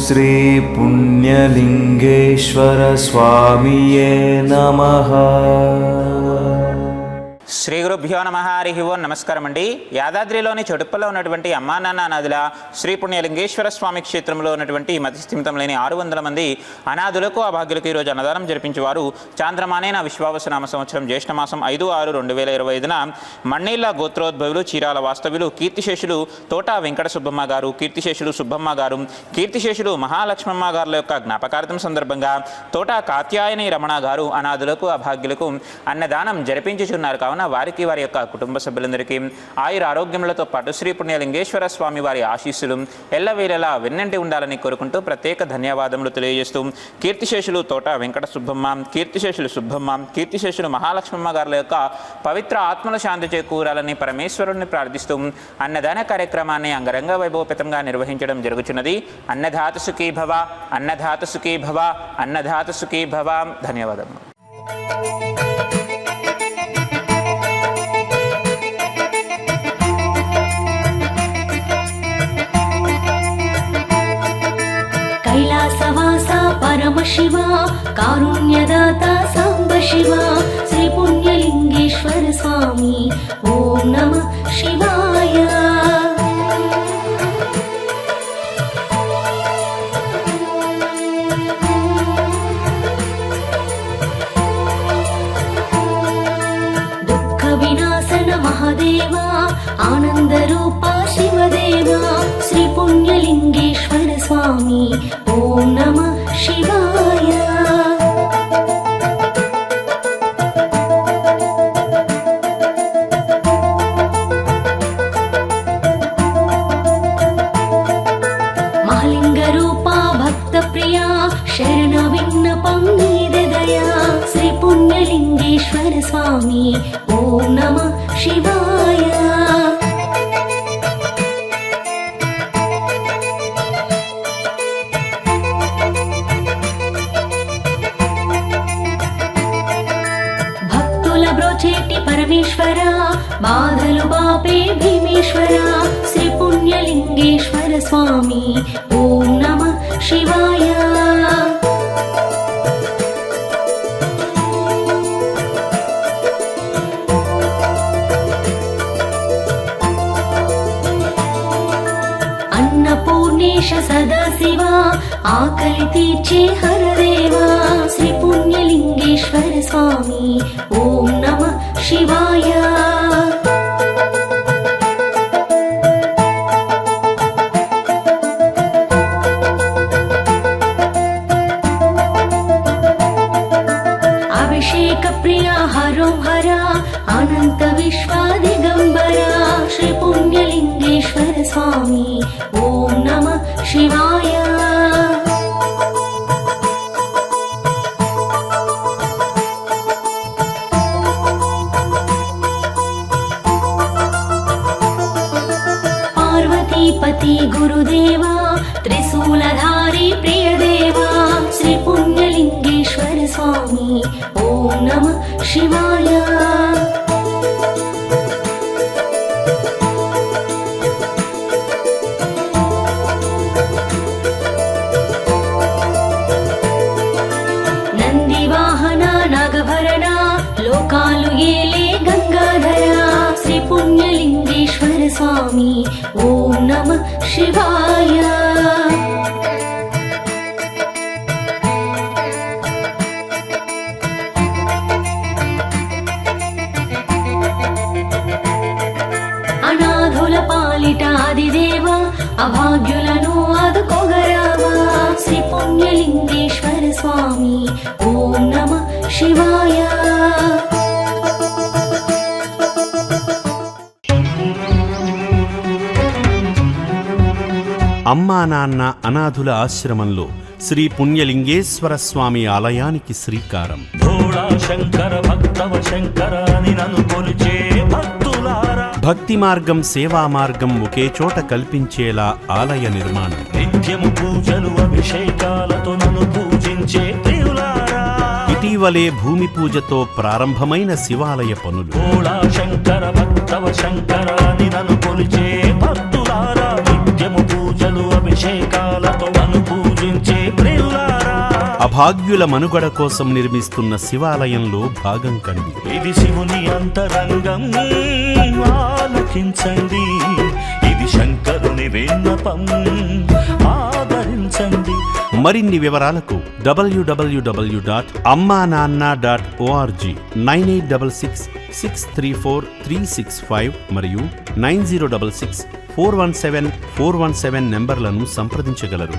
శ్రీ పుణ్యలింగేశ్వర స్వామియే నమః. శ్రీ గురుభ్యో నమః. హరి ఓం. నమస్కారం అండి. యాదాద్రిలోని చొడుప్పలో ఉన్నటువంటి అమ్మా నాన్న నదుల శ్రీ పుణ్యలింగేశ్వర స్వామి క్షేత్రంలో ఉన్నటువంటి మతిస్థిమితం లేని 600 మంది అనాథులకు అభాగ్యులకు ఈరోజు అన్నదానం జరిపించేవారు. చాంద్రమానేన విశ్వావసనామ సంవత్సరం జ్యేష్ఠమాసం 5/6/2025న మన్నీళ్ళ గోత్రోద్భవులు చీరాల వాస్తవ్యులు కీర్తిశేషులు తోట వెంకట సుబ్బమ్మ గారు, కీర్తిశేషులు సుబ్బమ్మ గారు, కీర్తిశేషులు మహాలక్ష్మమ్మ గారుల యొక్క జ్ఞాపకార్థం సందర్భంగా తోట కాత్యాయని రమణ గారు అనాథులకు అభాగ్యులకు అన్నదానం జరిపించుచున్నారు. కావున వారికి వారి యొక్క కుటుంబ సభ్యులందరికీ ఆయుర ఆరోగ్యములతో పాటు శ్రీ పుణ్యలింగేశ్వర స్వామి వారి ఆశీస్సులు ఎల్లవేళలా వెన్నంటి ఉండాలని కోరుకుంటూ ప్రత్యేక ధన్యవాదములు తెలియజేస్తూ కీర్తిశేషులు తోట వెంకట సుబ్బమ్మ, కీర్తిశేషులు సుబ్బమ్మ, కీర్తిశేషులు మహాలక్ష్మమ్మ గారుల యొక్క పవిత్ర ఆత్మల శాంతి చేకూరాలని పరమేశ్వరుణ్ణి ప్రార్థిస్తూ అన్నదాన కార్యక్రమాన్ని అంగరంగ వైభవపేతంగా నిర్వహించడం జరుగుతున్నది. అన్నదాత సుఖీ భవ, అన్నదాత సుఖీ భవ, అన్నదాత సుఖీ భవ. ధన్యవాదములు. కైలాసవాస పరమ శివ కారుణ్యదాత సాంబ శివ శ్రీ పుణ్యలింగేశ్వర స్వామి ఓం నమః శివాయ. దుఃఖ వినాశన మహాదేవ ఆనంద రూప శివదేవ శ్రీ పుణ్యలింగేశ్వర స్వామి ఓం నమః శివాయ. మహలింగ రూప భక్త ప్రియా శరణ విన్నపం నీదయా శ్రీ పుణ్యలింగేశ్వర స్వామి ఓం నమః శివాయ. బ్రోచేటి పరమేశ్వర బాధలు బాపే భీమేశ్వర శ్రీ పుణ్యలింగేశ్వర స్వామి ఓం నమః శివాయ. అన్నపూర్ణేశ సదాశివ ఆకలి తీర్చే హరదేవ శ్రీ పుణ్యలింగేశ్వర స్వామి ఓం నమః శివాయ. అభిషేక ప్రియ హరోం హర అనంత విశ్వ దిగంబర శ్రీ పుణ్యలింగేశ్వర స్వామి ఓం నమః శివాయ. పార్వతీపతి గురుదేవా త్రిశూలధారి ప్రియదేవా శ్రీ పుణ్యలింగేశ్వర స్వామి ఓం నమః శివాయ. నందివాహన నాగభరణ లోకాలు ఏలే గంగాధర శ్రీ పుణ్యలింగేశ్వర స్వామి ఓం నమః శివాయ. అనాథుల పాలిట ఆదిదేవ అభాగ్యులను ఆదుకోగరావా శ్రీ పుణ్యలింగేశ్వర స్వామి ఓం నమః శివాయ. అమ్మా నాన్న అనాథుల ఆశ్రమంలో శ్రీ పుణ్యలింగేశ్వర స్వామి ఆలయానికి శ్రీకారం. భక్తి మార్గం సేవా మార్గం ఒకే చోట కల్పించేలా ఆలయ నిర్మాణం. నిత్యము పూజలు అభిషేకాలతో నన్ను పూజించే ప్రియులారా. ఇటీవలే భూమి పూజతో ప్రారంభమైన శివాలయ పనులు. శంకర భక్తవ శంకరాని నన్ను కొలిచే భక్తులారా. నిత్యము పూజలు అభిషేకాలతో నన్ను పూజ అభాగ్యుల మనుగడ కోసం నిర్మిస్తున్న శివాలయంలో భాగం కండి. ఇది శివుని అంతరంగం ఆలకించండి, ఇది శంకరుని విన్నపం ఆదరించండి. మరిన్ని వివరాలకు www.ammananna.org 9866634365 మరియు 9066417417 నంబర్లను సంప్రదించగలరు.